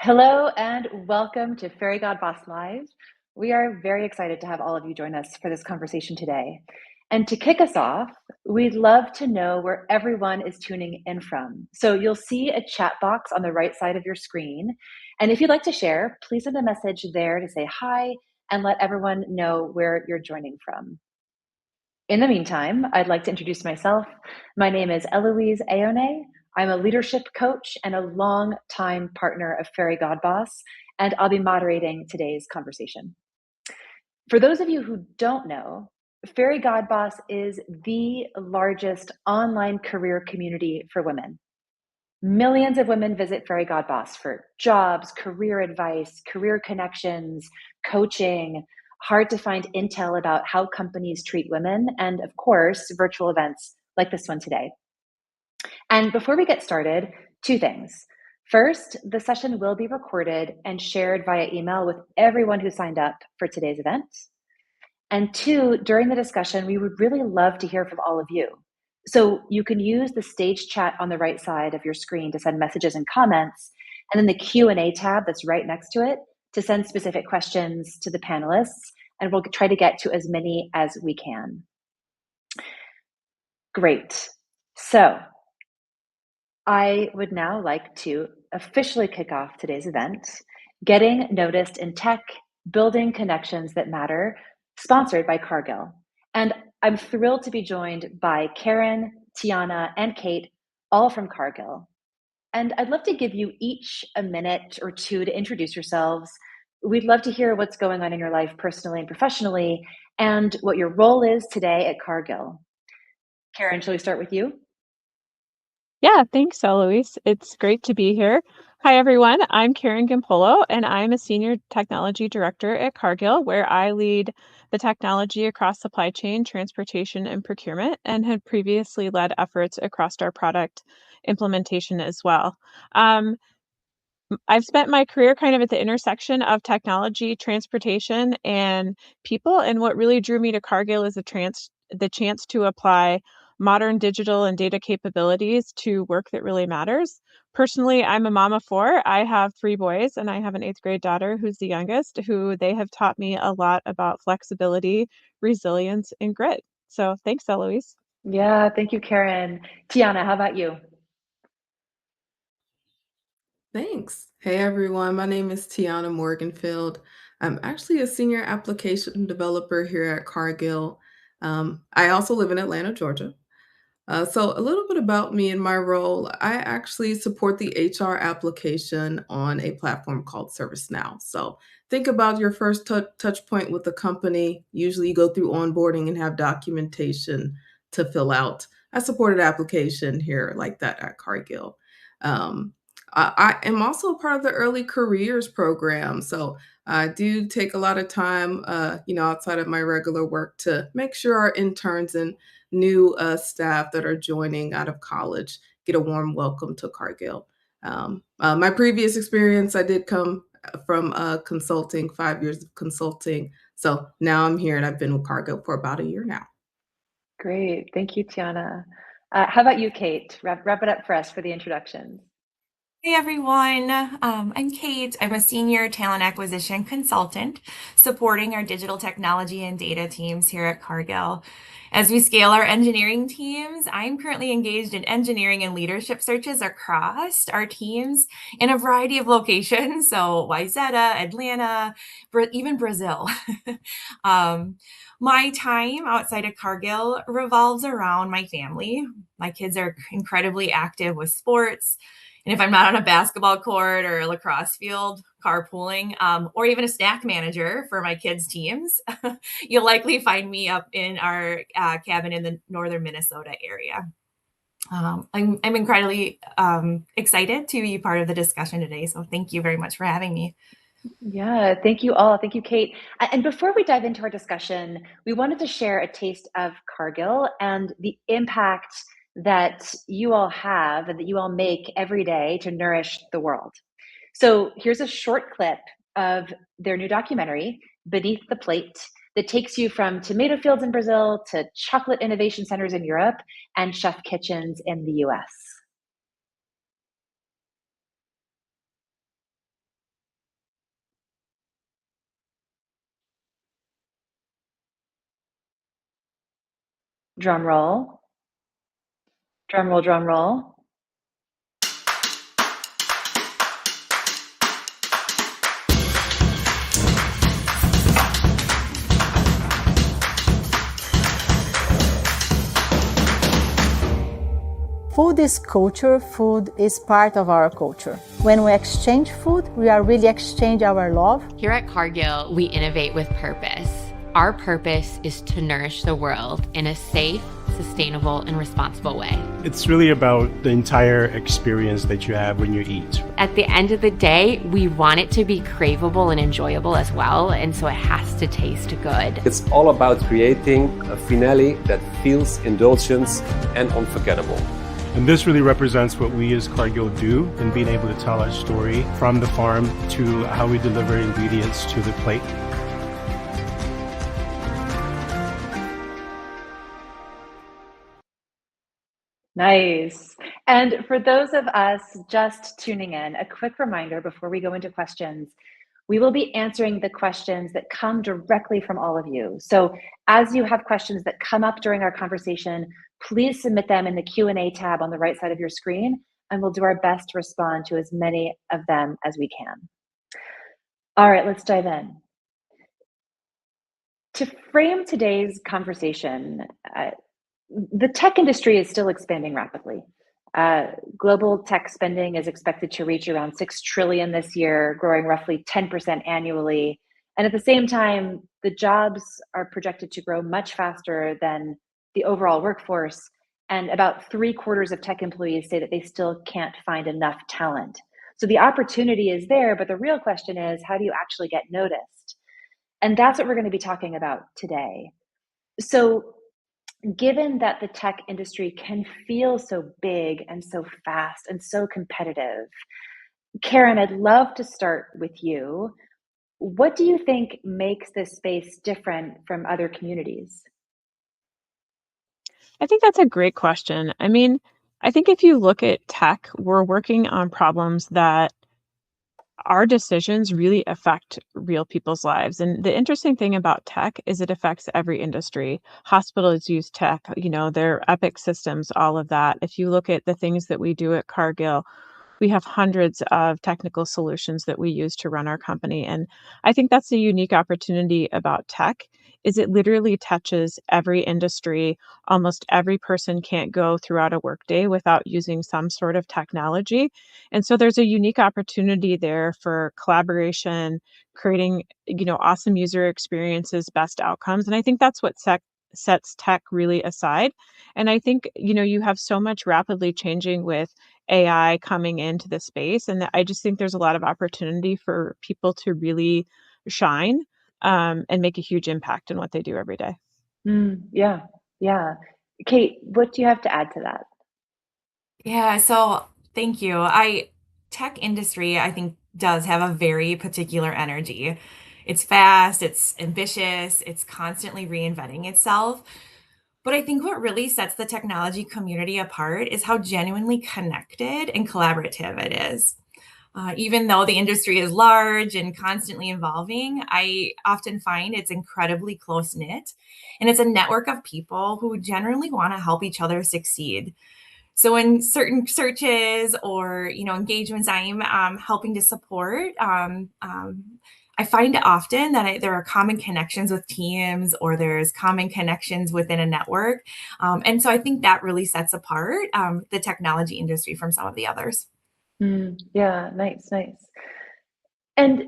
Hello and welcome to Fairygodboss Live. We are very excited to have all of you join us for this conversation today. And to kick us off, we'd love to know where everyone is tuning in from. So you'll see a chat box on the right side of your screen. And if you'd like to share, please send a message there to say hi and let everyone know where you're joining from. In the meantime, I'd like to introduce myself. My name is Eloise Aone. I'm a leadership coach and a long-time partner of Fairygodboss, and I'll be moderating today's conversation. For those of you who don't know, Fairygodboss is the largest online career community for women. Millions of women visit Fairygodboss for jobs, career advice, career connections, coaching, hard to find intel about how companies treat women, and of course, virtual events like this one today. And before we get started, two things. First, the session will be recorded and shared via email with everyone who signed up for today's event. And two, during the discussion, we would really love to hear from all of you. So you can use the stage chat on the right side of your screen to send messages and comments, and then the Q&A tab that's right next to it to send specific questions to the panelists, and we'll try to get to as many as we can. Great. So I would now like to officially kick off today's event, Getting Noticed in Tech, Building Connections That Matter, sponsored by Cargill. And I'm thrilled to be joined by Karen, Tiana, and Kate, all from Cargill. And I'd love to give you each a minute or two to introduce yourselves. We'd love to hear what's going on in your life personally and professionally, and what your role is today at Cargill. Karen, shall we start with you? Yeah, thanks, Eloise. It's great to be here. Hi, everyone. I'm Karen Giampolo, and I'm a Senior Technology Director at Cargill, where I lead the technology across supply chain, transportation, and procurement, and had previously led efforts across our product implementation as well. I've spent my career kind of at the intersection of technology, transportation, and people. And what really drew me to Cargill is the chance to apply modern digital and data capabilities to work that really matters. Personally, I'm a mom of four. I have three boys, and I have an eighth grade daughter who's the youngest, who they have taught me a lot about flexibility, resilience, and grit. So thanks, Eloise. Yeah, thank you, Karen. Tiana, how about you? Thanks. Hey everyone, my name is Tiana Morganfield. I'm actually a senior application developer here at Cargill. I also live in Atlanta, Georgia. So, a little bit about me and my role. I actually support the HR application on a platform called ServiceNow. So, think about your first touch point with the company. Usually, you go through onboarding and have documentation to fill out. I supported application here like that at Cargill. Um, I am also a part of the early careers program. So, I do take a lot of time, outside of my regular work to make sure our interns and new staff that are joining out of college get a warm welcome to Cargill. My previous experience, I did come from consulting, 5 years of consulting. So now I'm here and I've been with Cargill for about a year now. Great. Thank you, Tiana. How about you, Kate? Wrap it up for us for the introductions. Hey everyone, I'm Kate. I'm a senior talent acquisition consultant supporting our digital technology and data teams here at Cargill. As we scale our engineering teams, I'm currently engaged in engineering and leadership searches across our teams in a variety of locations. So, Wayzata, Atlanta, even Brazil. um, my time outside of Cargill revolves around my family. My kids are incredibly active with sports. And if I'm not on a basketball court or a lacrosse field, carpooling, or even a snack manager for my kids' teams, you'll likely find me up in our cabin in the northern Minnesota area. I'm incredibly excited to be part of the discussion today. So thank you very much for having me. Yeah, thank you all. Thank you, Kate. And before we dive into our discussion, we wanted to share a taste of Cargill and the impact that you all have and that you all make every day to nourish the world. So here's a short clip of their new documentary, Beneath the Plate, that takes you from tomato fields in Brazil to chocolate innovation centers in Europe and chef kitchens in the US. Drum roll, drum roll, drum roll. Food is culture, food is part of our culture. When we exchange food, we are really exchange our love. Here at Cargill, we innovate with purpose. Our purpose is to nourish the world in a safe, sustainable, and responsible way. It's really about the entire experience that you have when you eat. At the end of the day, we want it to be craveable and enjoyable as well, and so it has to taste good. It's all about creating a finale that feels indulgent and unforgettable. And this really represents what we as Cargill do in being able to tell our story from the farm to how we deliver ingredients to the plate. Nice. And for those of us just tuning in, a quick reminder before we go into questions. We will be answering the questions that come directly from all of you. So as you have questions that come up during our conversation, please submit them in the Q&A tab on the right side of your screen, and we'll do our best to respond to as many of them as we can. All right, let's dive in. To frame today's conversation, the tech industry is still expanding rapidly. Global tech spending is expected to reach around $6 trillion this year, growing roughly 10% annually. And at the same time, the jobs are projected to grow much faster than the overall workforce. And about 3/4 of tech employees say that they still can't find enough talent. So the opportunity is there, but the real question is, how do you actually get noticed? And that's what we're going to be talking about today. So given that the tech industry can feel so big and so fast and so competitive, Karen, I'd love to start with you. What do you think makes this space different from other communities? I think that's a great question. I mean, I think if you look at tech, we're working on problems that our decisions really affect real people's lives. And the interesting thing about tech is it affects every industry. Hospitals use tech, their Epic systems, all of that. If you look at the things that we do at Cargill, we have hundreds of technical solutions that we use to run our company. And I think that's a unique opportunity about tech is it literally touches every industry. Almost every person can't go throughout a workday without using some sort of technology. And so there's a unique opportunity there for collaboration, creating, awesome user experiences, best outcomes. And I think that's what sets tech really aside. And I think, you have so much rapidly changing with AI coming into the space. And I just think there's a lot of opportunity for people to really shine and make a huge impact in what they do every day. Yeah. Kate, what do you have to add to that? Yeah, so thank you. Tech industry, I think, does have a very particular energy. It's fast, it's ambitious, it's constantly reinventing itself. But I think what really sets the technology community apart is how genuinely connected and collaborative it is. Even though the industry is large and constantly evolving, I often find it's incredibly close knit, and it's a network of people who generally want to help each other succeed. So in certain searches or engagements I'm helping to support, I find often that there are common connections with teams or there's common connections within a network. And so I think that really sets apart the technology industry from some of the others. Yeah, nice. And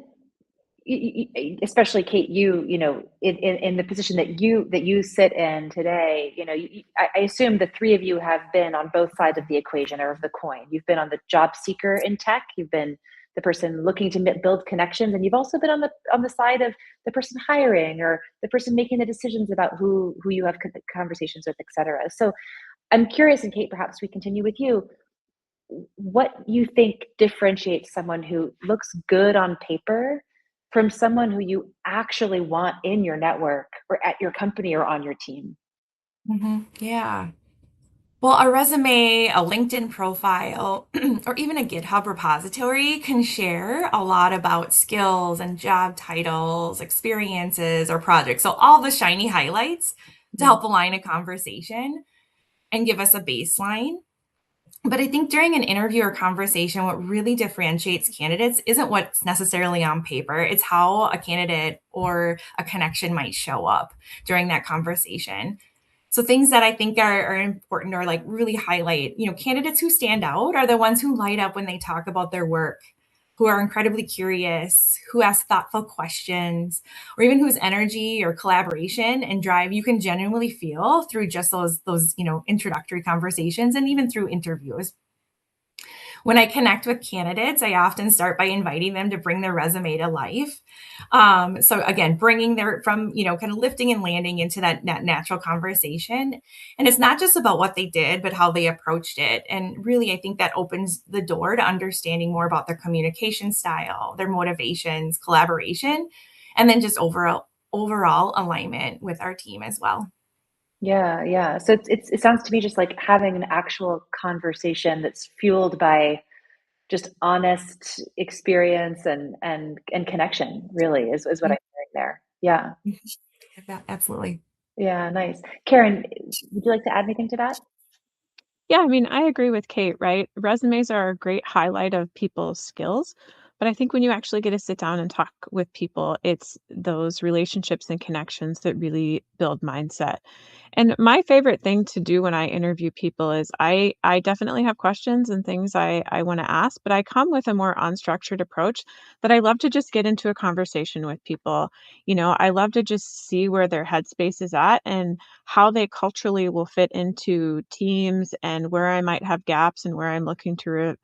especially Kate, in the position that you sit in today, I assume the three of you have been on both sides of the equation or of the coin. You've been on the job seeker in tech. You've been the person looking to build connections, and you've also been on the side of the person hiring or the person making the decisions about who you have conversations with, et cetera. So I'm curious, and Kate, perhaps we continue with you. What you think differentiates someone who looks good on paper from someone who you actually want in your network or at your company or on your team? Yeah. Well, a resume, a LinkedIn profile, or even a GitHub repository can share a lot about skills and job titles, experiences, or projects. So all the shiny highlights, to help align a conversation and give us a baseline. But I think during an interview or conversation, what really differentiates candidates isn't what's necessarily on paper. It's how a candidate or a connection might show up during that conversation. So things that I think are important or like really highlight, candidates who stand out are the ones who light up when they talk about their work, who are incredibly curious, who ask thoughtful questions, or even whose energy or collaboration and drive you can genuinely feel through just those introductory conversations and even through interviews. When I connect with candidates, I often start by inviting them to bring their resume to life. So again, bringing their from, kind of lifting and landing into that natural conversation. And it's not just about what they did, but how they approached it. And really, I think that opens the door to understanding more about their communication style, their motivations, collaboration, and then just overall alignment with our team as well. Yeah, yeah. So it sounds to me just like having an actual conversation that's fueled by just honest experience and connection really is what Yeah, I'm hearing there. Yeah. absolutely. Yeah, nice. Karen, would you like to add anything to that? Yeah, I mean, I agree with Kate, right? Resumes are a great highlight of people's skills, but I think when you actually get to sit down and talk with people, it's those relationships and connections that really build mindset. And my favorite thing to do when I interview people is I definitely have questions and things I want to ask, but I come with a more unstructured approach that I love to just get into a conversation with people. I love to just see where their headspace is at and how they culturally will fit into teams and where I might have gaps and where I'm looking to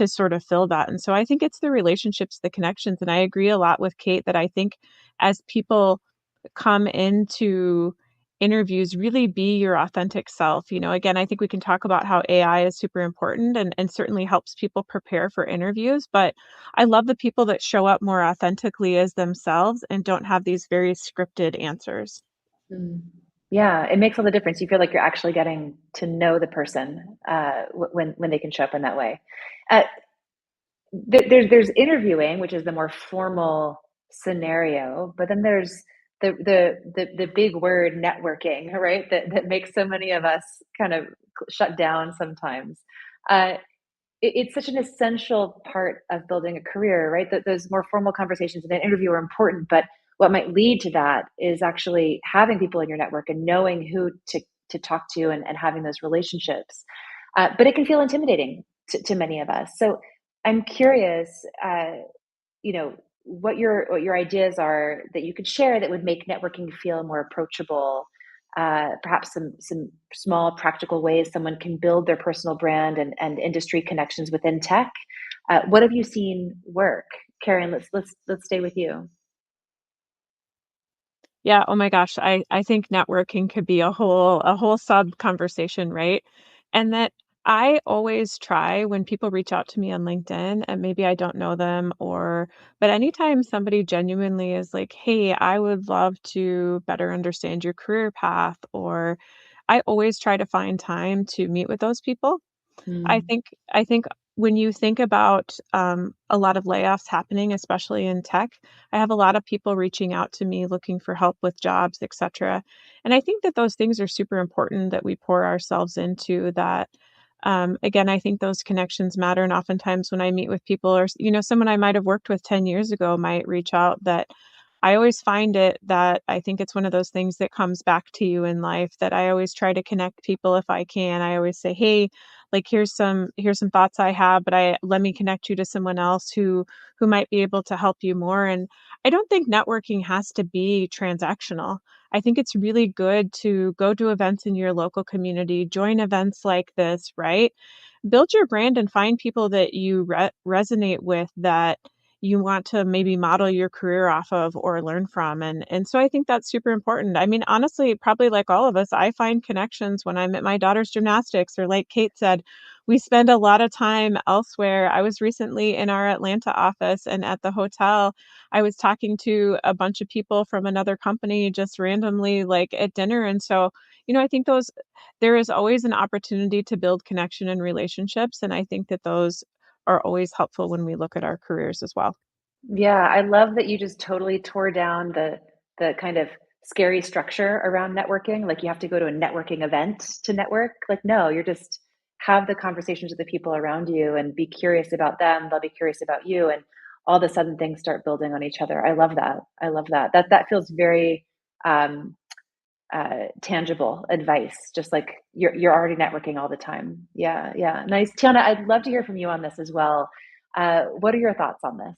sort of fill that. And so I think it's the relationships, the connections. And I agree a lot with Kate that I think as people come into interviews, really be your authentic self. Again, I think we can talk about how AI is super important and certainly helps people prepare for interviews. But I love the people that show up more authentically as themselves and don't have these very scripted answers. Mm. Yeah, it makes all the difference. You feel like you're actually getting to know the person when they can show up in that way. Uh, there's interviewing, which is the more formal scenario, but then there's the big word networking, right? That makes so many of us kind of shut down sometimes. Uh, it's such an essential part of building a career, right? That those more formal conversations in an interview are important, but what might lead to that is actually having people in your network and knowing who to talk to and having those relationships. But it can feel intimidating to many of us. So I'm curious, you know, what your ideas are that you could share that would make networking feel more approachable. Perhaps some small practical ways someone can build their personal brand and industry connections within tech. What have you seen work, Karen? Let's stay with you. Yeah, oh my gosh, I think networking could be a whole sub conversation, right? And that I always try when people reach out to me on LinkedIn and maybe I don't know them but anytime somebody genuinely is like, "Hey, I would love to better understand your career path," or I always try to find time to meet with those people. Mm. I think when you think about, a lot of layoffs happening, especially in tech, I have a lot of people reaching out to me looking for help with jobs, et cetera, and I think that those things are super important that we pour ourselves into that, again, I think those connections matter, and oftentimes when I meet with people or someone I might have worked with 10 years ago might reach out that I always find it that I think it's one of those things that comes back to you in life that I always try to connect people if I can. I always say, "Hey, like here's some thoughts I have, but I let me connect you to someone else who might be able to help you more." And I don't think networking has to be transactional. I think it's really good to go to events in your local community, join events like this, right? Build your brand and find people that you resonate with that you want to maybe model your career off of or learn from. And so I think that's super important. I mean, honestly, probably like all of us, I find connections when I'm at my daughter's gymnastics, or like Kate said, we spend a lot of time elsewhere. I was recently in our Atlanta office and at the hotel, I was talking to a bunch of people from another company just randomly like at dinner. And so, I think there is always an opportunity to build connection and relationships. And I think that those are always helpful when we look at our careers as well. Yeah, I love that you just totally tore down the kind of scary structure around networking, like you have to go to a networking event to network. Like, no, you're just have the conversations with the people around you and be curious about them. They'll be curious about you, and all of a sudden things start building on each other. I love that. I love that. That feels very um, tangible advice. Just like you're already networking all the time. Yeah, yeah, nice. Tiana, I'd love to hear from you on this as well. What are your thoughts on this?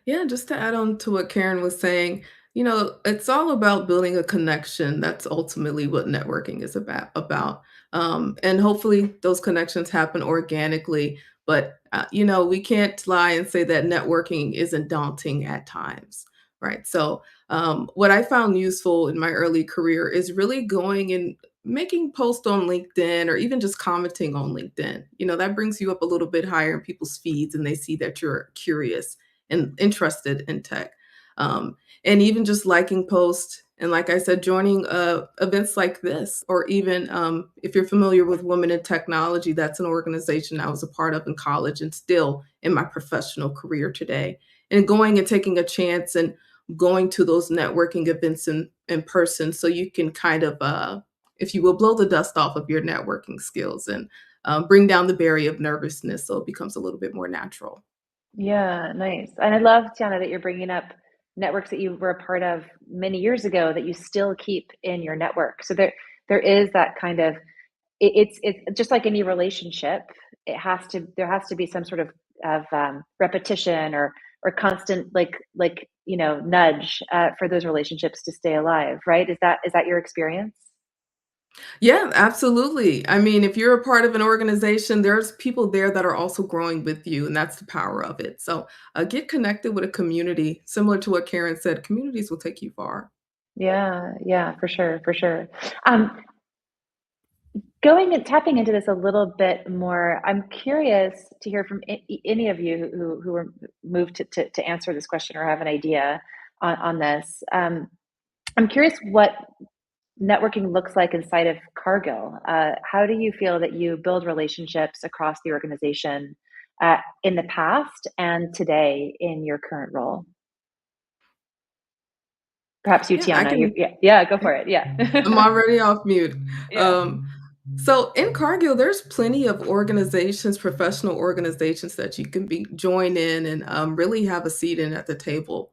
Yeah, just to add on to what Karen was saying, it's all about building a connection. That's ultimately what networking is about. And hopefully those connections happen organically. But we can't lie and say that networking isn't daunting at times, right? So, what I found useful in my early career is really going and making posts on LinkedIn or even just commenting on LinkedIn. That brings you up a little bit higher in people's feeds, and they see that you're curious and interested in tech. And even just liking posts and, like I said, joining events like this, or even if you're familiar with Women in Technology, that's an organization I was a part of in college and still in my professional career today. And going and taking a chance and going to those networking events in person so you can kind of, if you will, blow the dust off of your networking skills and bring down the barrier of nervousness so it becomes a little bit more natural. Yeah, nice. And I love, Tiana, that you're bringing up networks that you were a part of many years ago that you still keep in your network. So there is that kind of it's just like any relationship. There has to be some sort of repetition or constant nudge for those relationships to stay alive, right? Is that your experience? Yeah, absolutely. I mean, if you're a part of an organization, there's people there that are also growing with you, and that's the power of it. So get connected with a community. Similar to what Karen said, communities will take you far. Yeah, yeah, for sure, for sure. Um, Going and tapping into this a little bit more, I'm curious to hear from any of you who were moved to answer this question or have an idea on this. I'm curious what networking looks like inside of Cargill. How do you feel that you build relationships across the organization in the past and today in your current role? Perhaps you, Yeah, I Tiana. can. Yeah, go for it. Yeah. I'm already off mute. Yeah. So in Cargill, there's plenty of organizations, professional organizations that you can be join in and really have a seat in at the table.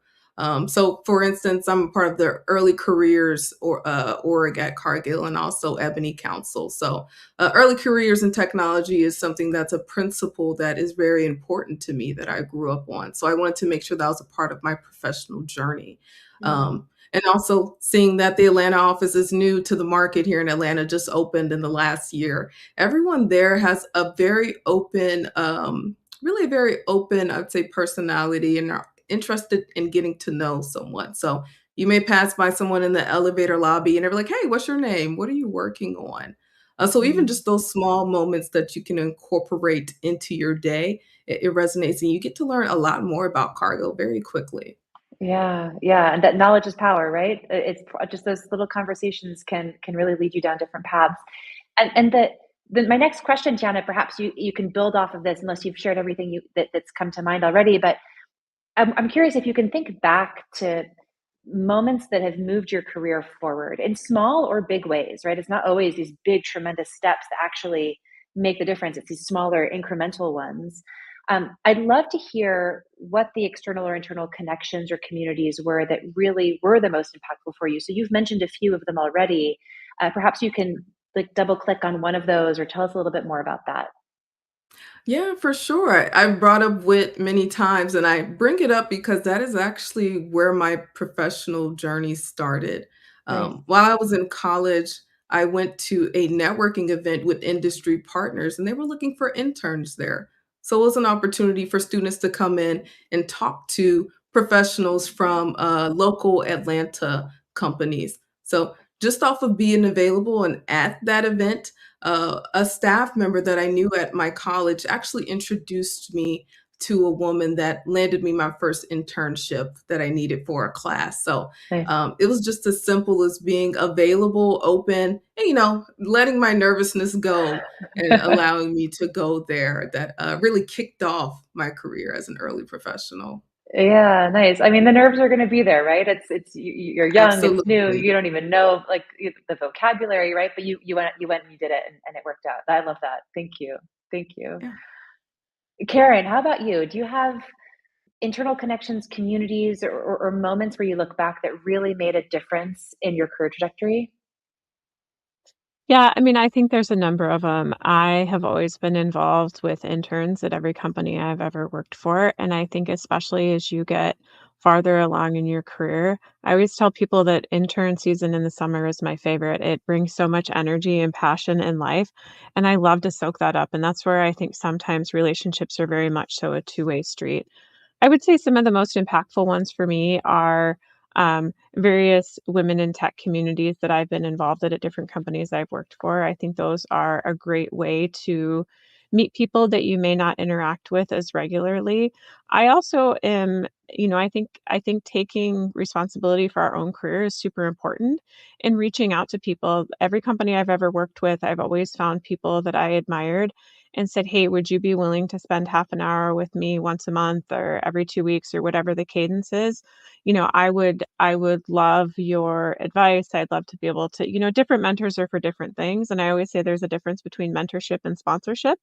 So, for instance, I'm a part of the early careers org at Cargill and also Ebony Council. So, early careers in technology is something that's a principle that is very important to me that I grew up on. So, I wanted to make sure that was a part of my professional journey. Mm, And also seeing that the Atlanta office is new to the market here in Atlanta, just opened in the last year. Everyone there has a very open, really a very open, I'd say, personality and are interested in getting to know someone. So you may pass by someone in the elevator lobby and they're like, "Hey, what's your name? What are you working on?" So even mm. just those small moments that you can incorporate into your day, it resonates and you get to learn a lot more about Cargill very quickly. Yeah, yeah, and that knowledge is power, right? Just those little conversations can really lead you down different paths. And my next question, Tiana, perhaps you can build off of this, unless you've shared everything that's come to mind already. But I'm curious if you can think back to moments that have moved your career forward in small or big ways, right? It's not always these big, tremendous steps that actually make the difference. It's these smaller, incremental ones. I'd love to hear what the external or internal connections or communities were that really were the most impactful for you. So you've mentioned a few of them already. Perhaps you can like double click on one of those or tell us a little bit more about that. Yeah, for sure. I've brought up wit many times, and I bring it up because that is actually where my professional journey started. Nice. While I was in college, I went to a networking event with industry partners, and they were looking for interns there. So it was an opportunity for students to come in and talk to professionals from local Atlanta companies. So just off of being available and at that event, a staff member that I knew at my college actually introduced me to a woman that landed me my first internship that I needed for a class. So Nice. it was just as simple as being available, open, and letting my nervousness go and allowing me to go there. That really kicked off my career as an early professional. Yeah, nice. I mean, the nerves are gonna be there, right? You're young, it's new, Absolutely. you don't even know, like, the vocabulary, right? But you went and you did it, and it worked out. I love that. Thank you. Thank you. Yeah. Karen, how about you? Do you have internal connections, communities, or moments where you look back that really made a difference in your career trajectory? Yeah, I mean, I think there's a number of them. I have always been involved with interns at every company I've ever worked for, and I think especially as you get farther along in your career, I always tell people that intern season in the summer is my favorite. It brings so much energy and passion in life, and I love to soak that up, and that's where I think sometimes relationships are very much so a two-way street. I would say some of the most impactful ones for me are various women in tech communities that I've been involved at different companies I've worked for. I think those are a great way to meet people that you may not interact with as regularly. I also am, I think taking responsibility for our own career is super important and reaching out to people. Every company I've ever worked with, I've always found people that I admired and said, "Hey, would you be willing to spend half an hour with me once a month or every 2 weeks," or whatever the cadence is? I would love your advice. I'd love to be able to, different mentors are for different things. And I always say there's a difference between mentorship and sponsorship.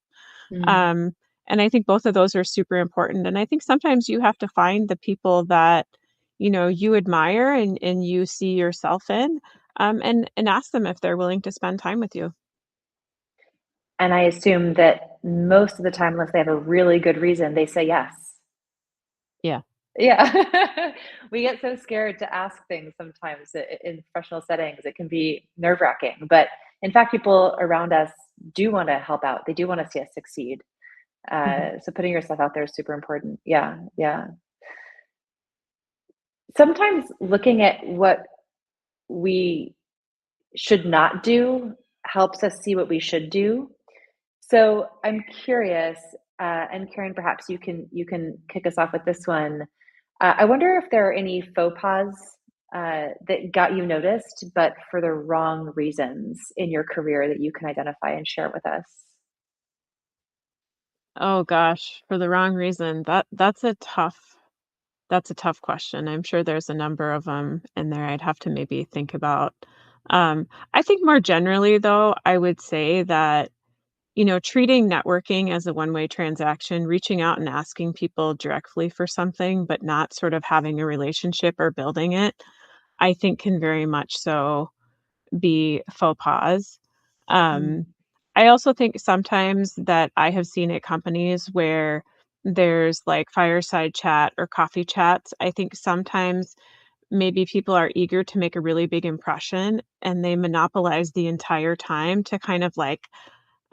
Mm. Um, and I think both of those are super important. And I think sometimes you have to find the people that, you admire and you see yourself in, and ask them if they're willing to spend time with you. And I assume that most of the time, unless they have a really good reason, they say yes. Yeah. Yeah. We get so scared to ask things sometimes in professional settings. It can be nerve-wracking, but in fact, people around us do wanna help out. They do wanna see us succeed. Mhm. So putting yourself out there is super important. Yeah, yeah. Sometimes looking at what we should not do helps us see what we should do. So I'm curious, and Karen, perhaps you can kick us off with this one. I wonder if there are any faux pas that got you noticed, but for the wrong reasons in your career that you can identify and share with us. Oh gosh, for the wrong reason. That's a tough question. I'm sure there's a number of them in there I'd have to maybe think about. I think more generally, though, I would say that, treating networking as a one-way transaction, reaching out and asking people directly for something, but not sort of having a relationship or building it, I think can very much so be faux pas. Um, Mm. I also think sometimes that I have seen at companies where there's like fireside chat or coffee chats. I think sometimes maybe people are eager to make a really big impression and they monopolize the entire time to kind of like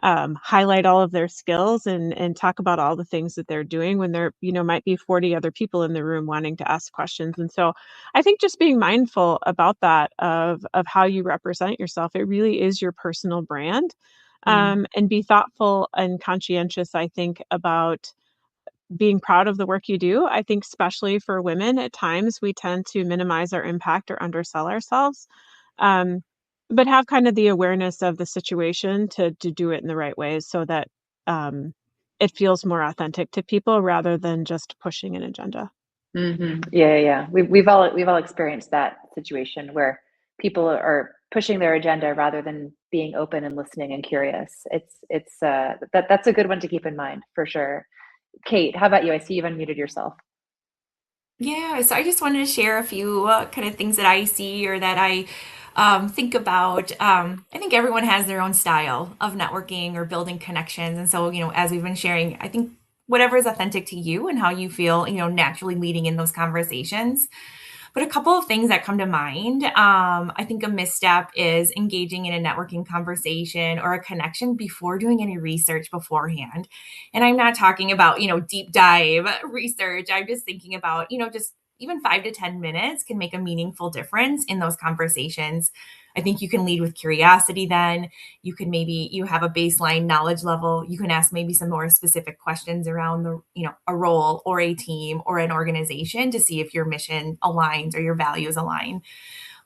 highlight all of their skills and talk about all the things that they're doing when there, might be 40 other people in the room wanting to ask questions. And so I think just being mindful about that of how you represent yourself, it really is your personal brand. Mm. And be thoughtful and conscientious, I think, about being proud of the work you do. I think especially for women, at times we tend to minimize our impact or undersell ourselves. Um, but have kind of the awareness of the situation to do it in the right ways so that um, it feels more authentic to people rather than just pushing an agenda. Mhm. Yeah, yeah, yeah. We've all experienced that situation where people are pushing their agenda rather than being open and listening and curious. That's a good one to keep in mind for sure. Kate, how about you? I see you've unmuted yourself. Yeah, so I just wanted to share a few kind of things that I see or that I think about. I think everyone has their own style of networking or building connections. And so, as we've been sharing, I think whatever is authentic to you and how you feel, naturally leading in those conversations. But a couple of things that come to mind. I think a misstep is engaging in a networking conversation or a connection before doing any research beforehand. And I'm not talking about, deep dive research. I'm just thinking about, just even 5 to 10 minutes can make a meaningful difference in those conversations. I think you can lead with curiosity then. You can maybe you have a baseline knowledge level. You can ask maybe some more specific questions around a role or a team or an organization to see if your mission aligns or your values align.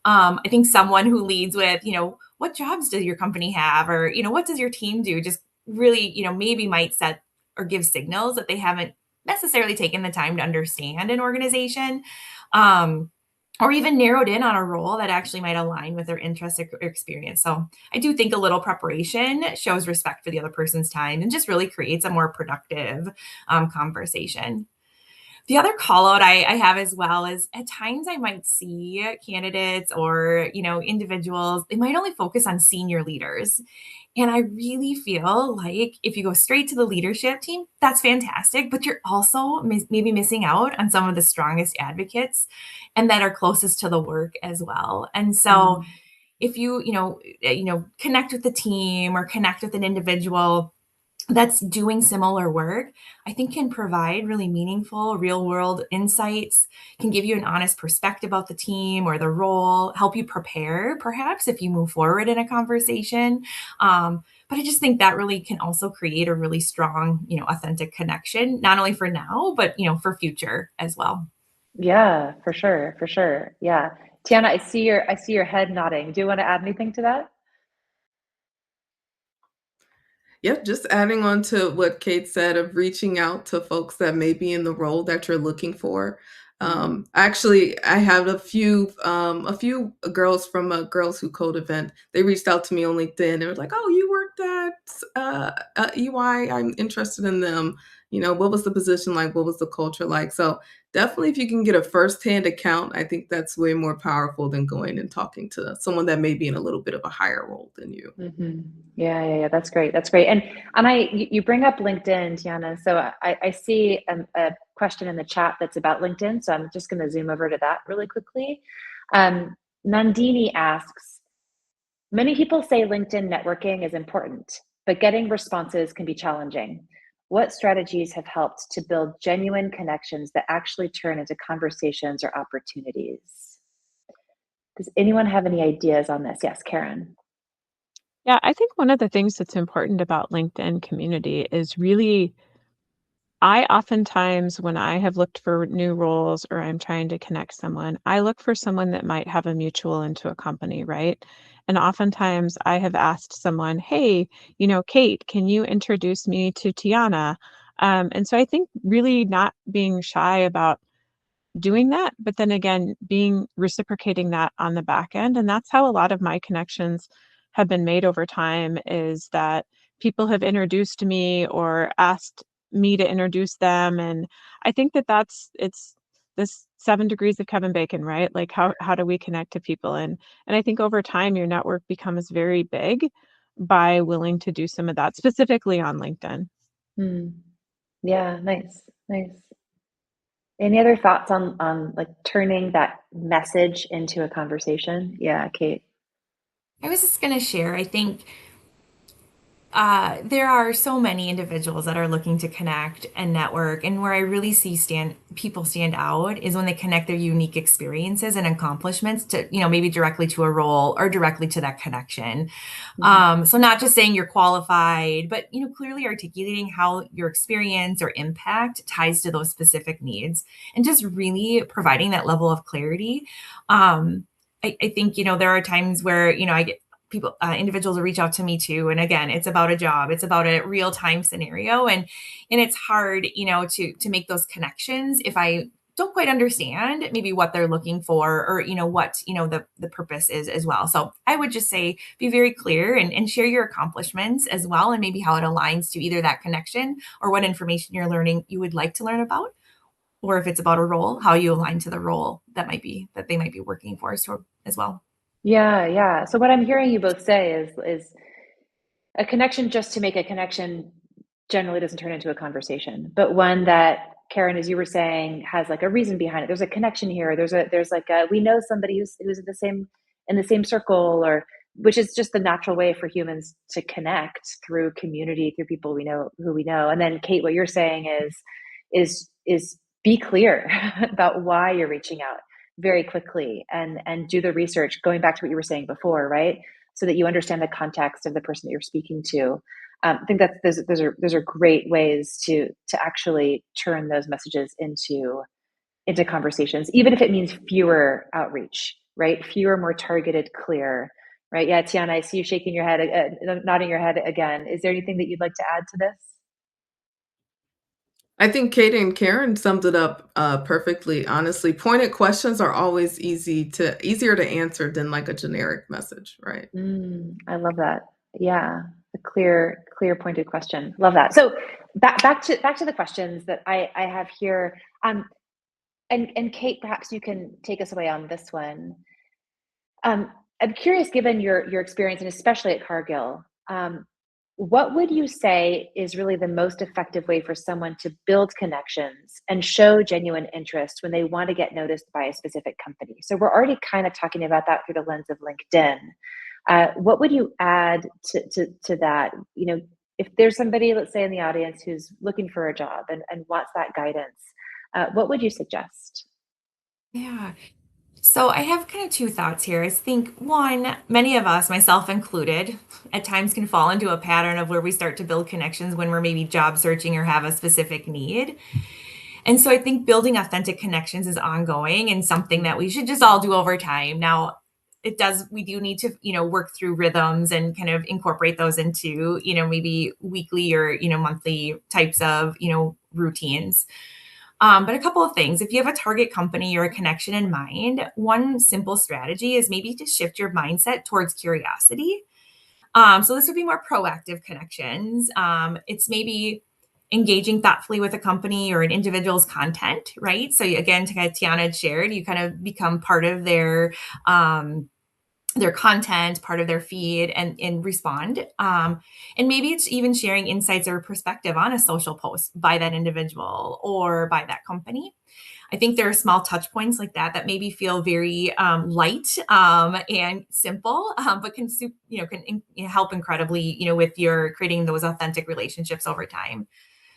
I think someone who leads with, what jobs does your company have, or what does your team do, just really, maybe might set or give signals that they haven't necessarily taken the time to understand an organization, or even narrowed in on a role that actually might align with their interests or experience. So I do think a little preparation shows respect for the other person's time and just really creates a more productive conversation. The other call out I have as well is at times I might see candidates or, individuals, they might only focus on senior leaders. And I really feel like if you go straight to the leadership team, that's fantastic, but you're also maybe missing out on some of the strongest advocates and that are closest to the work as well. And so if connect with the team or connect with an individual that's doing similar work, I think can provide really meaningful real world insights, can give you an honest perspective about the team or the role, help you prepare perhaps if you move forward in a conversation. But I just think that really can also create a really strong, authentic connection, not only for now, but, for future as well. Yeah, for sure, for sure. Yeah. Tiana, I see your head nodding. Do you want to add anything to that? Yep, just adding on to what Kate said of reaching out to folks that may be in the role that you're looking for. Actually, I have a few girls from a Girls Who Code event. They reached out to me on LinkedIn. They were like, "Oh, you worked at EY. I'm interested in them. What was the position like? What was the culture like?" So definitely, if you can get a firsthand account, I think that's way more powerful than going and talking to someone that may be in a little bit of a higher role than you. Yeah. That's great. That's great. And you bring up LinkedIn, Tiana. So I see a question in the chat that's about LinkedIn. So I'm just going to zoom over to that really quickly. Nandini asks, many people say LinkedIn networking is important, but getting responses can be challenging. What strategies have helped to build genuine connections that actually turn into conversations or opportunities? Does anyone have any ideas on this? Yes, Karen. Yeah, I think one of the things that's important about LinkedIn community is really I oftentimes, when I have looked for new roles or I'm trying to connect someone, I look for someone that might have a mutual into a company, right? And oftentimes I have asked someone, hey, Kate, can you introduce me to Tiana? And so I think really not being shy about doing that, but then again, being reciprocating that on the back end. And that's how a lot of my connections have been made over time is that people have introduced me or asked me to introduce them. And I think that it's this 7 degrees of Kevin Bacon, right? Like how do we connect to people? And I think over time your network becomes very big by willing to do some of that, specifically on LinkedIn. Yeah, nice. Any other thoughts on like turning that message into a conversation? Yeah, Kate. I was just going to share, I think there are so many individuals that are looking to connect and network, and where I really see people stand out is when they connect their unique experiences and accomplishments to, maybe directly to a role or directly to that connection. So not just saying you're qualified, but clearly articulating how your experience or impact ties to those specific needs, and just really providing that level of clarity. I think there are times where I get people, individuals will reach out to me too. And again, it's about a job, it's about a real time scenario. And it's hard, to make those connections if I don't quite understand maybe what they're looking for or, what, the purpose is as well. So I would just say, be very clear and share your accomplishments as well. And maybe how it aligns to either that connection or what information you're learning, you would like to learn about, or if it's about a role, how you align to the role that they might be working for as well. Yeah. So what I'm hearing you both say is a connection just to make a connection generally doesn't turn into a conversation, but one that, Karen, as you were saying, has like a reason behind it. There's a connection here. There's like we know somebody who's in the same circle, or which is just the natural way for humans to connect through community, through people we know who we know. And then Kate, what you're saying is be clear about why you're reaching out very quickly and do the research, going back to what you were saying before, right? So that you understand the context of the person that you're speaking to. I think that those are great ways to actually turn those messages into conversations, even if it means fewer outreach, right? Fewer, more targeted, clear, right? Yeah, Tiana, I see you shaking your head, nodding your head again. Is there anything that you'd like to add to this? I think Kate and Karen summed it up perfectly. Honestly, pointed questions are always easier to answer than like a generic message, right? I love that. Yeah, a clear, pointed question. Love that. So back to the questions that I have here. And Kate, perhaps you can take us away on this one. I'm curious, given your experience, and especially at Cargill, what would you say is really the most effective way for someone to build connections and show genuine interest when they want to get noticed by a specific company? So we're already kind of talking about that through the lens of LinkedIn. What would you add to that? If there's somebody, let's say in the audience, who's looking for a job and wants that guidance, what would you suggest? Yeah. So I have kind of two thoughts here. I think one, many of us, myself included, at times can fall into a pattern of where we start to build connections when we're maybe job searching or have a specific need. And so I think building authentic connections is ongoing and something that we should just all do over time. Now, we do need to, work through rhythms and kind of incorporate those into, maybe weekly or, monthly types of, routines. But a couple of things. If you have a target company or a connection in mind, one simple strategy is maybe to shift your mindset towards curiosity. So this would be more proactive connections. It's maybe engaging thoughtfully with a company or an individual's content, right? So again, Tiana had shared, you kind of become part of their content, part of their feed, and respond. And maybe it's even sharing insights or perspective on a social post by that individual or by that company. I think there are small touch points like that maybe feel very light and simple, but can help incredibly, with your creating those authentic relationships over time.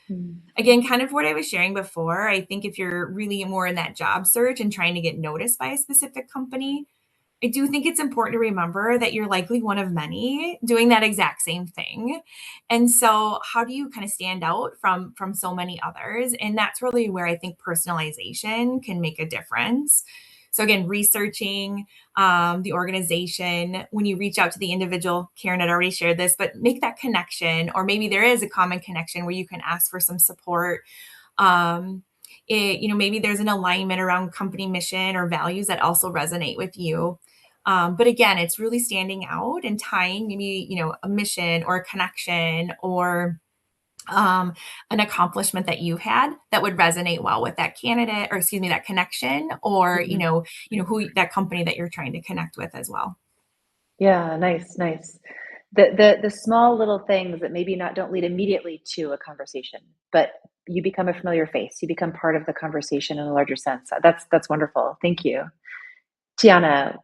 Mm. Again, kind of what I was sharing before, I think if you're really more in that job search and trying to get noticed by a specific company, I do think it's important to remember that you're likely one of many doing that exact same thing. And so how do you kind of stand out from so many others? And that's really where I think personalization can make a difference. So again, researching the organization, when you reach out to the individual, Karen had already shared this, but make that connection, or maybe there is a common connection where you can ask for some support. Um, Maybe there's an alignment around company mission or values that also resonate with you. But again, it's really standing out and tying maybe, a mission or a connection or an accomplishment that you had that would resonate well with that candidate, or excuse me, that connection, or, Mhm. who that company that you're trying to connect with as well. Yeah, nice, nice. The small little things that maybe not don't lead immediately to a conversation, but you become a familiar face. You become part of the conversation in a larger sense. That's wonderful. Thank you. Tiana.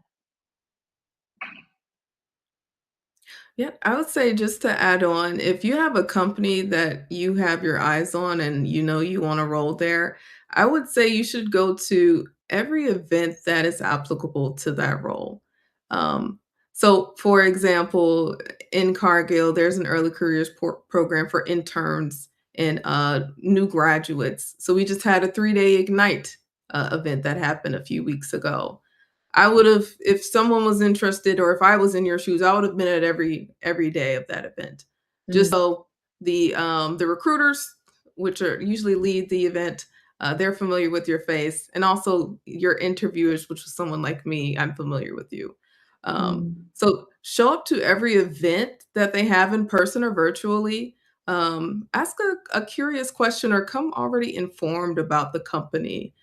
Yeah, I would say just to add on, if you have a company that you have your eyes on and you know you want to roll there, I would say you should go to every event that is applicable to that role. Um, so, for example, in Cargill, there's an early careers program for interns and new graduates. So, we just had a 3-day Ignite event that happened a few weeks ago. I would have, if someone was interested or if I was in your shoes, I would have been at every day of that event. Just Mm, so the recruiters, which are usually lead the event, they're familiar with your face, and also your interviewers, which is someone like me, I'm familiar with you. mm, So show up to every event that they have in person or virtually. Ask a curious question or come already informed about the company.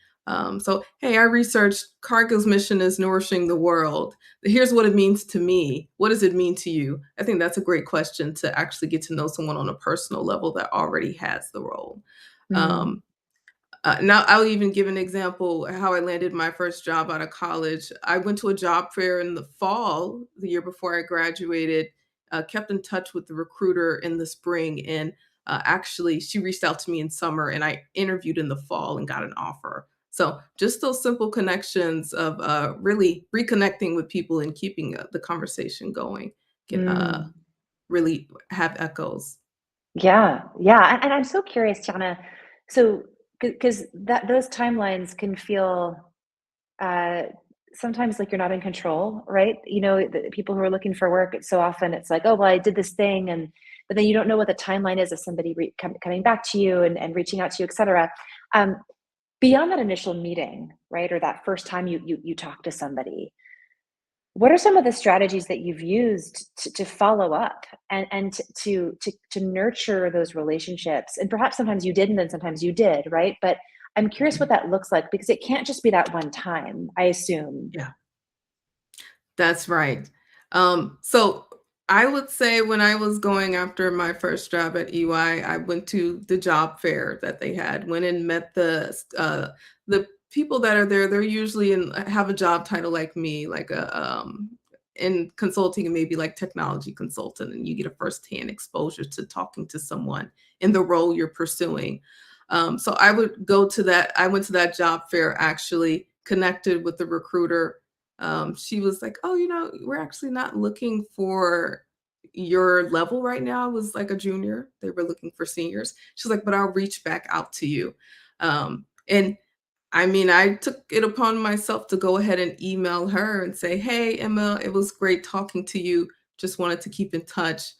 So, hey, I researched Cargill's mission is nourishing the world. Here's what it means to me. What does it mean to you? I think that's a great question to actually get to know someone on a personal level that already has the role. mm, Um, Now, I'll even give an example how I landed my first job out of college. I went to a job fair in the fall, the year before I graduated, kept in touch with the recruiter in the spring, and actually, she reached out to me in summer, and I interviewed in the fall and got an offer. So, just those simple connections of really reconnecting with people and keeping the conversation going can mm. really have echoes. Yeah, yeah, and I'm so curious, Tiana. So, because that those timelines can feel uh, sometimes like you're not in control, right? The people who are looking for work, it's so often it's like, oh, well, I did this thing and but then you don't know what the timeline is of somebody coming back to you and reaching out to you, et cetera. Beyond that initial meeting, right, or that first time you talk to somebody, what are some of the strategies that you've used to follow up and to nurture those relationships? And perhaps sometimes you didn't, and sometimes you did, right? But I'm curious what that looks like, because it can't just be that one time, I assume. Yeah. That's right. So I would say when I was going after my first job at EY, I went to the job fair that they had, went and met the people that are there. They're usually have a job title like me, like in consulting, and maybe like technology consultant, and you get a firsthand exposure to talking to someone in the role you're pursuing. So I would go to that. I went to that job fair, actually connected with the recruiter. She was like, "Oh, we're actually not looking for your level right now." I was like a junior. They were looking for seniors. She's like, "But I'll reach back out to you." And I mean, I took it upon myself to go ahead and email her and say, "Hey, Emma, it was great talking to you. Just wanted to keep in touch.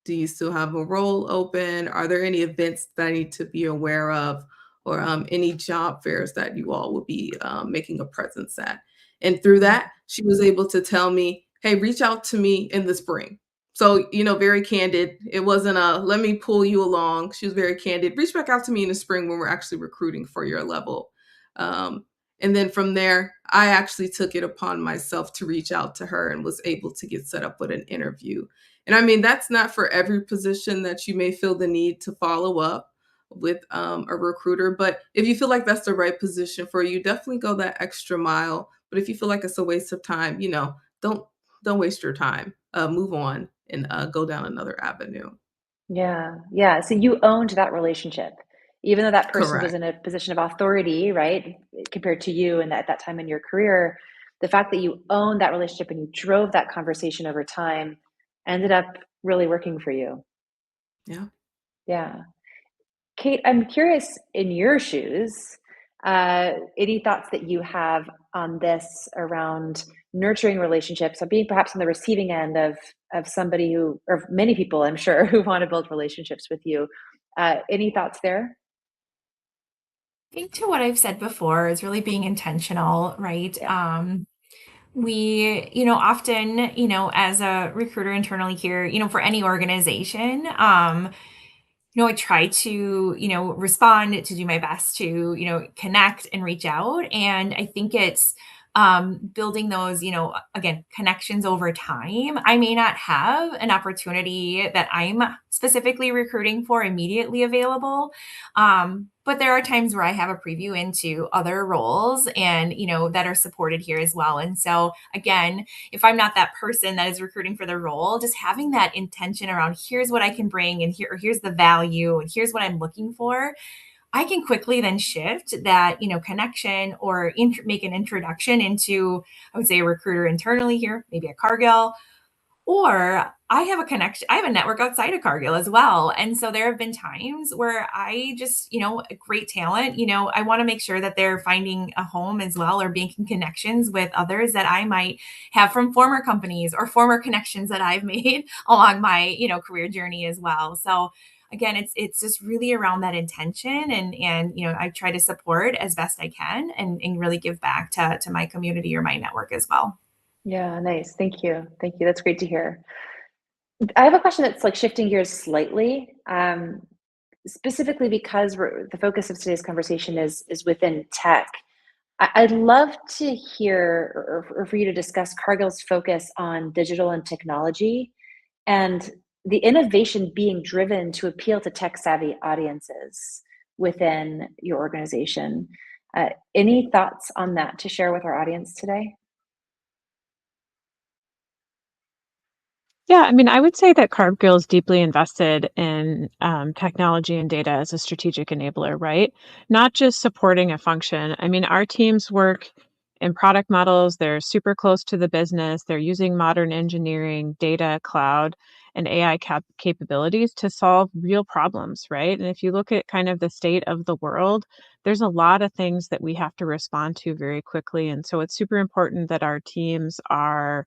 Do you still have a role open? Are there any events that I need to be aware of, or any job fairs that you all will be making a presence at?" And through that, she was able to tell me, "Hey, reach out to me in the spring." So, very candid. It wasn't a let me pull you along. She was very candid. Reach back out to me in the spring when we're actually recruiting for your level. Um, and then from there, I actually took it upon myself to reach out to her and was able to get set up with an interview. And I mean, that's not for every position that you may feel the need to follow up with a recruiter. But if you feel like that's the right position for you, definitely go that extra mile. But if you feel like it's a waste of time, don't waste your time. Move on and go down another avenue. Yeah, yeah. So you owned that relationship, even though that person was Correct. in a position of authority, right? Compared to you and at that time in your career, the fact that you owned that relationship and you drove that conversation over time ended up really working for you. Yeah. Yeah. Kate, I'm curious, in your shoes, any thoughts that you have on this around nurturing relationships or being perhaps on the receiving end of somebody who, or many people, I'm sure, who want to build relationships with you. Any thoughts there? I think to what I've said before is really being intentional, right? Yeah. We, often, as a recruiter internally here, for any organization, I try to, respond to do my best to, connect and reach out. And I think it's building those, again, connections over time. I may not have an opportunity that I'm specifically recruiting for immediately available. But there are times where I have a preview into other roles and, that are supported here as well. And so again, if I'm not that person that is recruiting for the role, just having that intention around here's what I can bring and here's the value and here's what I'm looking for, I can quickly then shift that, connection or make an introduction into, I would say, a recruiter internally here, maybe a Cargill, or I have a connection, I have a network outside of Cargill as well. And so there have been times where I just, great talent, I want to make sure that they're finding a home as well or making connections with others that I might have from former companies or former connections that I've made along my, career journey as well. So again, it's just really around that intention and I try to support as best I can and really give back to my community or my network as well. Yeah, nice. Thank you. Thank you. That's great to hear. I have a question that's like shifting gears slightly, specifically because the focus of today's conversation is within tech. I'd love to hear or for you to discuss Cargill's focus on digital and technology and the innovation being driven to appeal to tech-savvy audiences within your organization. Any thoughts on that to share with our audience today? Yeah, I mean, I would say that Cargill is deeply invested in technology and data as a strategic enabler, right? Not just supporting a function. I mean, our teams work in product models, they're super close to the business, they're using modern engineering, data, cloud, and AI capabilities to solve real problems, right? And if you look at kind of the state of the world, there's a lot of things that we have to respond to very quickly. And so it's super important that our teams are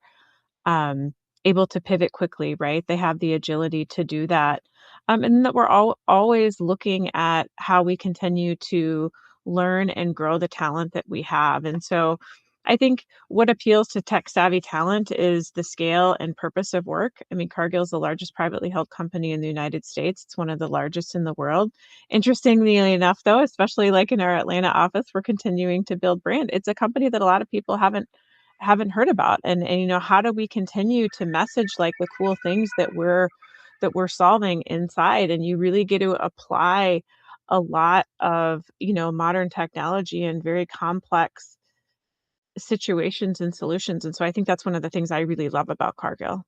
um, able to pivot quickly, right? They have the agility to do that. and that we're always looking at how we continue to learn and grow the talent that we have. And so I think what appeals to tech savvy talent is the scale and purpose of work. I mean, Cargill is the largest privately held company in the United States. It's one of the largest in the world. Interestingly enough, though, especially like in our Atlanta office, we're continuing to build brand. It's a company that a lot of people haven't heard about. And how do we continue to message like the cool things that we're solving inside? And you really get to apply a lot of, modern technology and very complex situations and solutions. And so I think that's one of the things I really love about Cargill.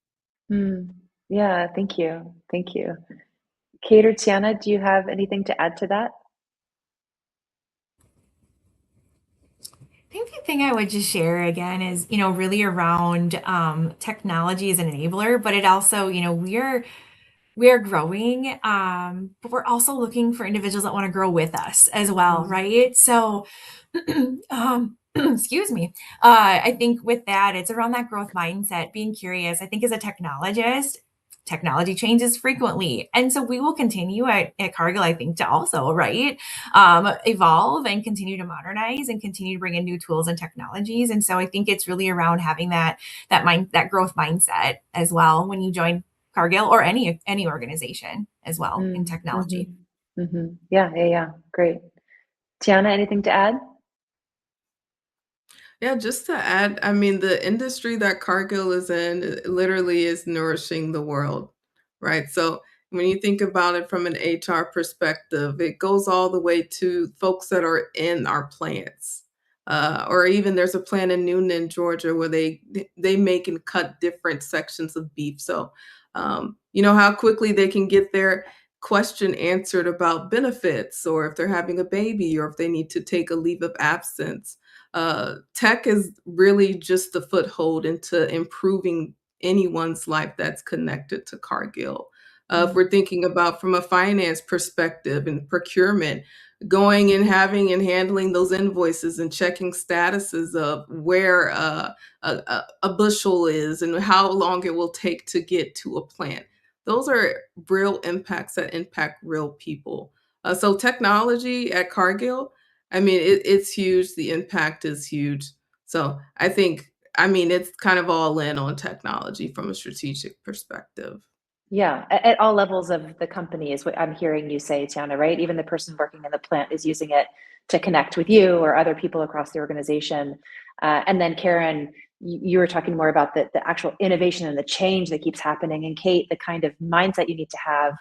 Mm, yeah, thank you. Thank you. Kate or Tiana, do you have anything to add to that? I think the thing I would just share again is, really around technology as an enabler, but it also, we are growing, but we're also looking for individuals that want to grow with us as well, Mm, right? So, excuse me. I think with that, it's around that growth mindset, being curious. I think as a technologist, technology changes frequently. And so we will continue at Cargill, I think, to also, right, evolve and continue to modernize and continue to bring in new tools and technologies. And so I think it's really around having that growth mindset as well when you join Cargill or any organization as well in technology. Yeah, yeah, yeah. Great. Tiana, anything to add? Yeah, just to add, I mean, the industry that Cargill is in literally is nourishing the world, right? So when you think about it from an HR perspective, it goes all the way to folks that are in our plants. Or even there's a plant in Newnan, Georgia, where they make and cut different sections of beef. So, you know how quickly they can get their question answered about benefits, or if they're having a baby, or if they need to take a leave of absence. Tech is really just the foothold into improving anyone's life that's connected to Cargill. If Mm, we're thinking about from a finance perspective and procurement, going and having and handling those invoices and checking statuses of where a bushel is and how long it will take to get to a plant. Those are real impacts that impact real people. So technology at Cargill, I mean, it's huge. The impact is huge. So I mean, it's kind of all in on technology from a strategic perspective. yeah, at all levels of the company is what I'm hearing you say, Tiana, right? Even the person working in the plant is using it to connect with you or other people across the organization. And then Karen, you were talking more about the actual innovation and the change that keeps happening. And Kate, the kind of mindset you need to have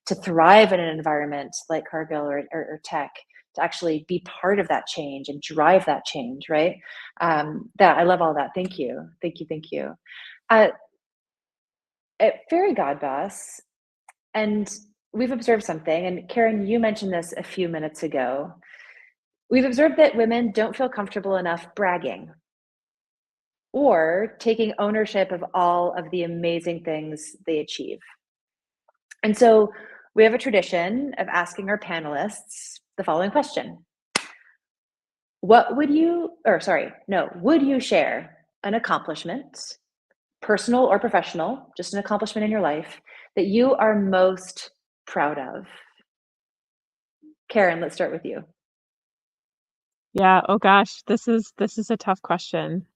to thrive in an environment like Cargill or tech, to actually be part of that change and drive that change, right? That I love all that. Thank you. Thank you. Thank you. Uh, at Fairygodboss, and we've observed something, and Karen, you mentioned this a few minutes ago. We've observed that women don't feel comfortable enough bragging or taking ownership of all of the amazing things they achieve. And so we have a tradition of asking our panelists the following question. Would you share an accomplishment, personal or professional, just an accomplishment in your life that you are most proud of? Karen, let's start with you. Yeah, oh gosh, this is a tough question.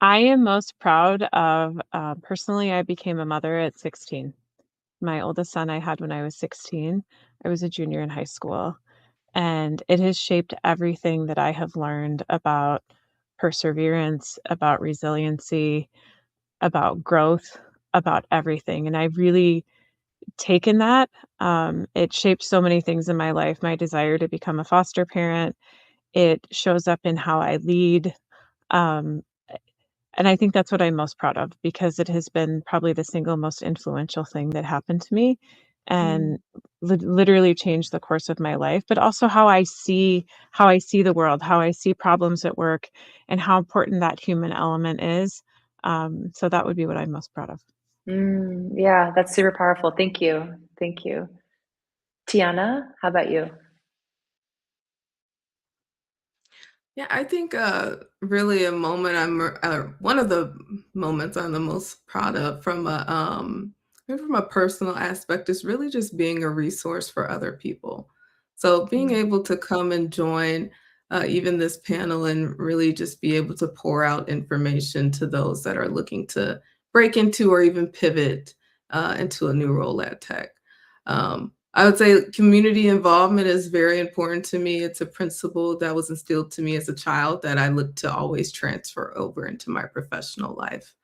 I am most proud of, personally, I became a mother at 16. My oldest son I had when I was 16. I was a junior in high school, and it has shaped everything that I have learned about perseverance, about resiliency, about growth, about everything. And I've really taken that. It shaped so many things in my life. My desire to become a foster parent, it shows up in how I lead. Um, and I think that's what I'm most proud of because it has been probably the single most influential thing that happened to me and Mm, literally changed the course of my life, but also how I see the world, how I see problems at work, and how important that human element is. So that would be what I'm most proud of. yeah, that's super powerful. Thank you. Thank you. Tiana, how about you? Yeah, I think really a moment one of the moments I'm the most proud of from a And from a personal aspect, it's really just being a resource for other people. So being Mm. able to come and join even this panel and really just be able to pour out information to those that are looking to break into or even pivot into a new role at tech. I would say community involvement is very important to me. It's a principle that was instilled to me as a child that I look to always transfer over into my professional life.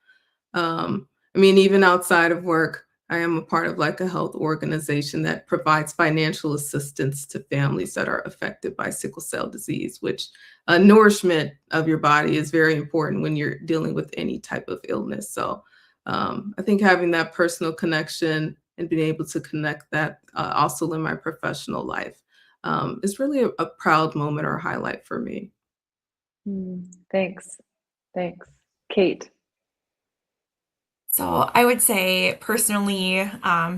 I mean, even outside of work, I am a part of like a health organization that provides financial assistance to families that are affected by sickle cell disease, which nourishment of your body is very important when you're dealing with any type of illness. So I think having that personal connection and being able to connect that also in my professional life is really a proud moment or highlight for me. Thanks. Thanks. Kate. So I would say personally,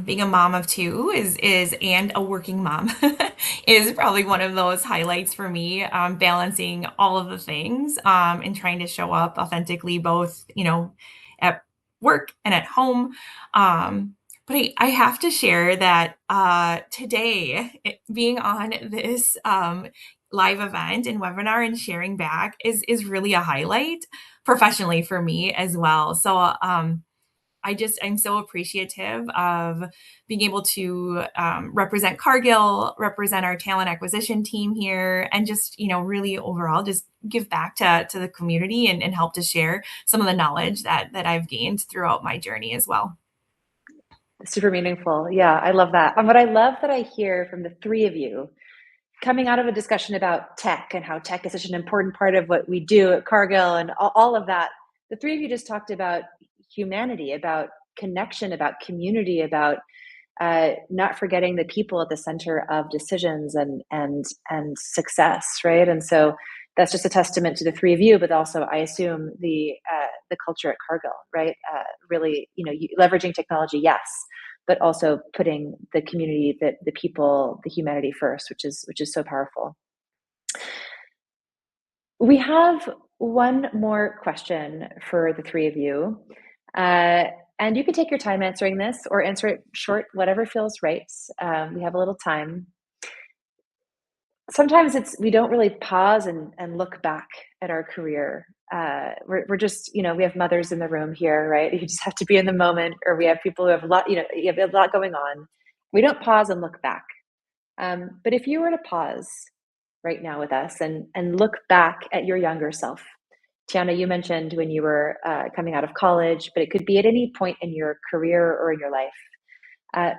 being a mom of two is and a working mom is probably one of those highlights for me. Balancing all of the things and trying to show up authentically, both at work and at home. But I have to share that today, being on this live event and webinar and sharing back is really a highlight professionally for me as well. So I'm so appreciative of being able to represent Cargill, represent our talent acquisition team here, and just, really overall just give back to the community and help to share some of the knowledge that I've gained throughout my journey as well. Super meaningful. Yeah, I love that. And what I love that I hear from the three of you coming out of a discussion about tech and how tech is such an important part of what we do at Cargill and all of that, the three of you just talked about humanity, about connection, about community, about not forgetting the people at the center of decisions and success, right? And so that's just a testament to the three of you, but also I assume the culture at Cargill, right? Really, leveraging technology, yes, but also putting the community, the people, the humanity first, which is so powerful. We have one more question for the three of you. And you can take your time answering this or answer it short, whatever feels right. We have a little time. Sometimes we don't really pause and look back at our career. We're just, we have mothers in the room here, right? You just have to be in the moment, or we have people who have a lot, you have a lot going on. We don't pause and look back. But if you were to pause right now with us and look back at your younger self, Tiana, you mentioned when you were coming out of college, but it could be at any point in your career or in your life.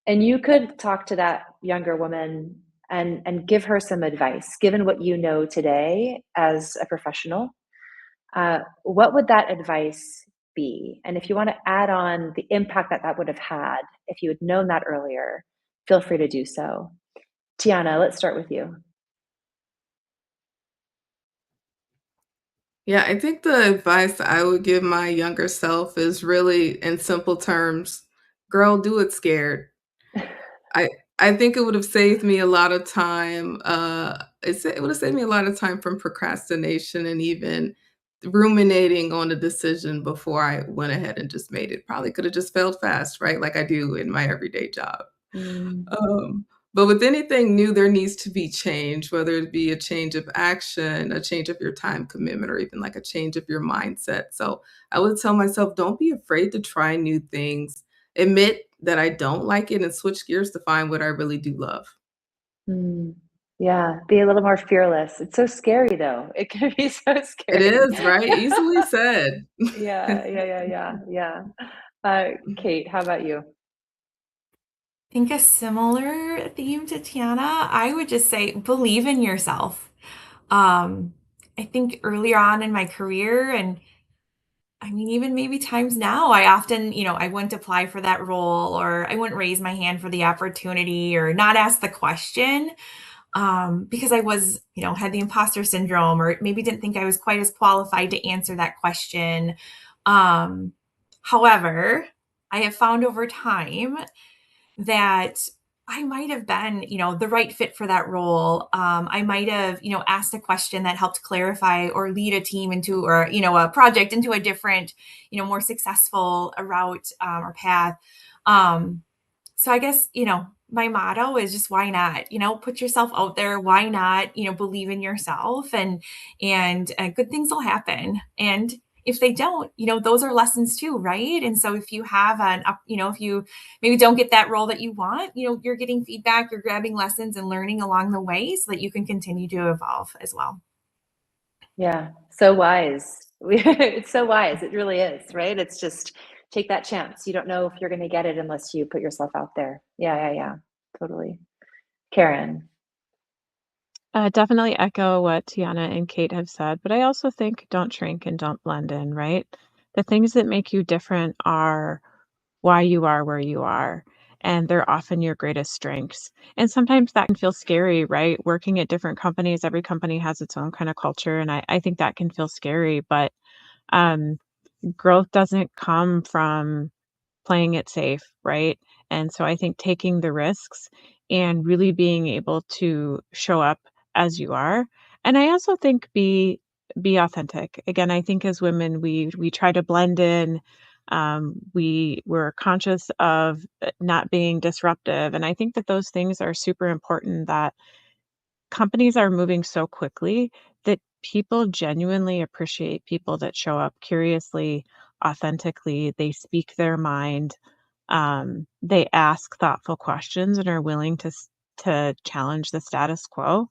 And you could talk to that younger woman and give her some advice, given what you know today as a professional. What would that advice be? And if you want to add on the impact that would have had, if you had known that earlier, feel free to do so. Tiana, let's start with you. Yeah, I think the advice I would give my younger self is really in simple terms, girl, do it scared. I I think it would have saved me a lot of time, it would have saved me a lot of time from procrastination and even ruminating on a decision before I went ahead and just made it. Probably could have just failed fast, right, like I do in my everyday job. Mm. But with anything new, there needs to be change, whether it be a change of action, a change of your time commitment, or even like a change of your mindset. So I would tell myself, don't be afraid to try new things. Admit that I don't like it and switch gears to find what I really do love. Mm. Yeah, be a little more fearless. It's so scary though. It can be so It scary. is, right? Easily said. Yeah. Kate, how about you? I think a similar theme to Tiana, I would just say believe in yourself. I think earlier on in my career, and I mean, even maybe times now, I often, I wouldn't apply for that role, or I wouldn't raise my hand for the opportunity, or not ask the question because I was, had the imposter syndrome, or maybe didn't think I was quite as qualified to answer that question. However, I have found over time that I might have been, the right fit for that role. I might have, asked a question that helped clarify or lead a team into, or, a project into a different, more successful route or path. Um, so I guess, my motto is just why not? Put yourself out there. Why not? Believe in yourself, and good things will happen. And if they don't, those are lessons too, right? And so if you have if you maybe don't get that role that you want, you're getting feedback, you're grabbing lessons and learning along the way so that you can continue to evolve as well. Yeah, so wise. It's so wise. It really is, right? It's just take that chance. You don't know if you're going to get it unless you put yourself out there. Yeah, yeah, yeah. Totally. Karen. Definitely echo what Tiana and Kate have said, but I also think don't shrink and don't blend in, right? The things that make you different are why you are where you are, and they're often your greatest strengths. And sometimes that can feel scary, right? Working at different companies, every company has its own kind of culture, and I think that can feel scary, but um, growth doesn't come from playing it safe, right? And so I think taking the risks and really being able to show up as you are. And I also think be authentic. Again, I think as women we try to blend in. We're conscious of not being disruptive. And I think that those things are super important that companies are moving so quickly that people genuinely appreciate people that show up curiously, authentically, they speak their mind, they ask thoughtful questions and are willing to challenge the status quo.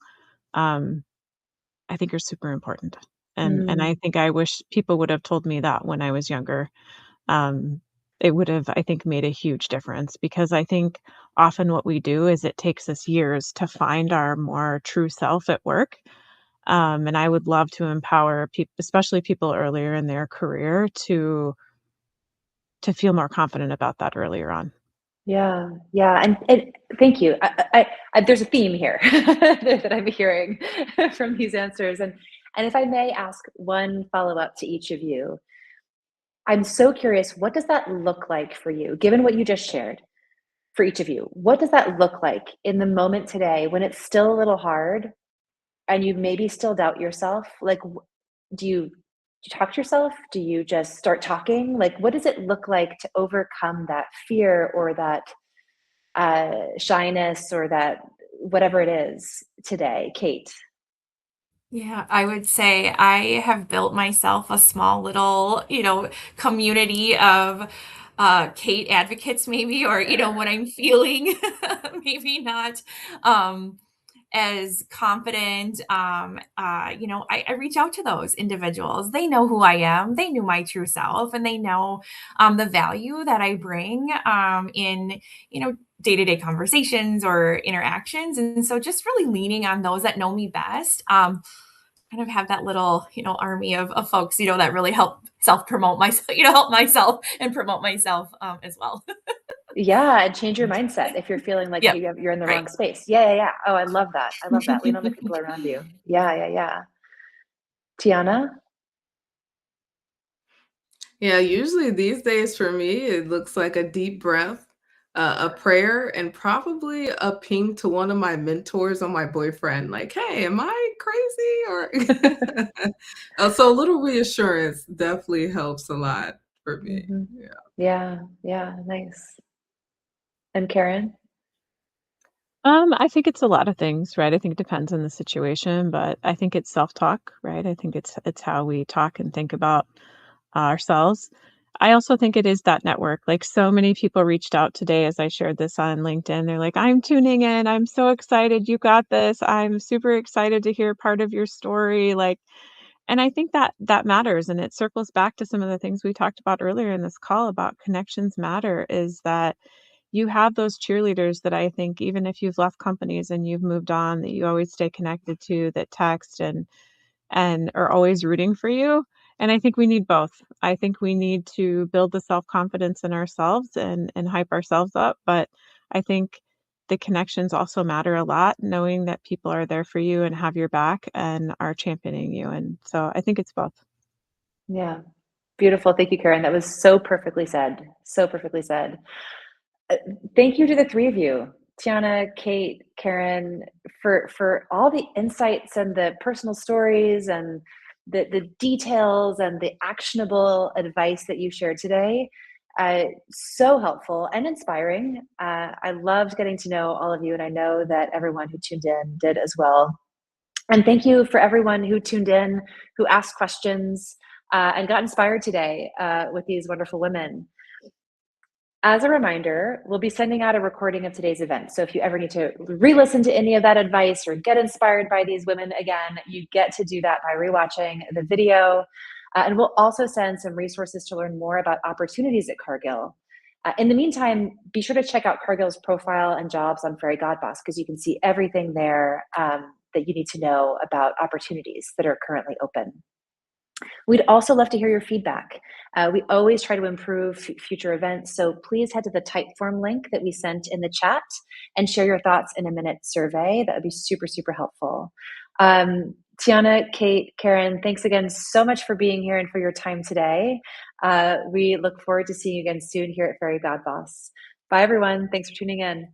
Um, I think are super important. And I Mm, think I wish people would have told me that when I was younger. Um, it would have, I think, made a huge difference because I think often what we do is it takes us years to find our more true self at work. And I would love to empower people, especially people earlier in their career, to feel more confident about that earlier on. yeah, yeah. And thank you. There's a theme here that I'm hearing from these answers. And if I may ask one follow up to each of you, I'm so curious, what does that look like for you, given what you just shared for each of you? What does that look like in the moment today when it's still a little hard and you maybe still doubt yourself? Like, do you talk to yourself? Do you just start talking? Like, what does it look like to overcome that fear or that shyness or that whatever it is today? Kate. Yeah, I would say I have built myself a small little, community of Kate advocates maybe, or, when I'm feeling maybe not um as confident. I reach out to those individuals. They know who I am. They knew my true self, and they know the value that I bring in, day-to-day conversations or interactions. And so just really leaning on those that know me best. Kind of have that little, army of folks, that really help self promote myself, help myself and promote myself as well. Yeah, and change your mindset if you're feeling like Yep. you're in the Right. wrong space. Yeah, yeah, yeah. Oh, I love that. I love that. Lean on the people around you. Yeah, yeah, yeah. Tiana? Yeah, usually these days for me, it looks like a deep breath, a prayer, and probably a ping to one of my mentors or my boyfriend, like, "Hey, am I crazy?" Or so a little reassurance definitely helps a lot for me. Hmm. Yeah. Yeah, yeah, nice. And Karen? I think it's a lot of things, right? I think it depends on the situation, but I think it's self-talk, right? I think it's how we talk and think about ourselves. I also think it is that network. Like so many people reached out today as I shared this on LinkedIn. They're like, "I'm tuning in. I'm so excited. You got this. I'm super excited to hear part of your story." Like, and I think that that matters, and it circles back to some of the things we talked about earlier in this call about connections matter. Is that you have those cheerleaders that I think even if you've left companies and you've moved on, that you always stay connected to, that text and are always rooting for you. And I think we need both. I think we need to build the self-confidence in ourselves and hype ourselves up, but I think the connections also matter a lot, knowing that people are there for you and have your back and are championing you. And so I think it's both. Yeah. Beautiful. Thank you, Karen. That was so perfectly said. So perfectly said. Uh, Thank you to the three of you Tiana, Kate, Karen, for all the insights and the personal stories and the details and the actionable advice that you shared today. So helpful and inspiring. I loved getting to know all of you, and I know that everyone who tuned in did as well. And thank you for everyone who tuned in, who asked questions, and got inspired today with these wonderful women. As a reminder, we'll be sending out a recording of today's event. So if you ever need to re-listen to any of that advice or get inspired by these women again, you get to do that by rewatching the video. And we'll also send some resources to learn more about opportunities at Cargill. In the meantime, be sure to check out Cargill's profile and jobs on Fairygodboss, because you can see everything there that you need to know about opportunities that are currently open. We'd also love to hear your feedback. We always try to improve future events, so please head to the Typeform link that we sent in the chat and share your thoughts in a minute survey. That would be super, super helpful. Tiana, Kate, Karen, thanks again so much for being here and for your time today. We look forward to seeing you again soon here at Fairygodboss. Bye, everyone. Thanks for tuning in.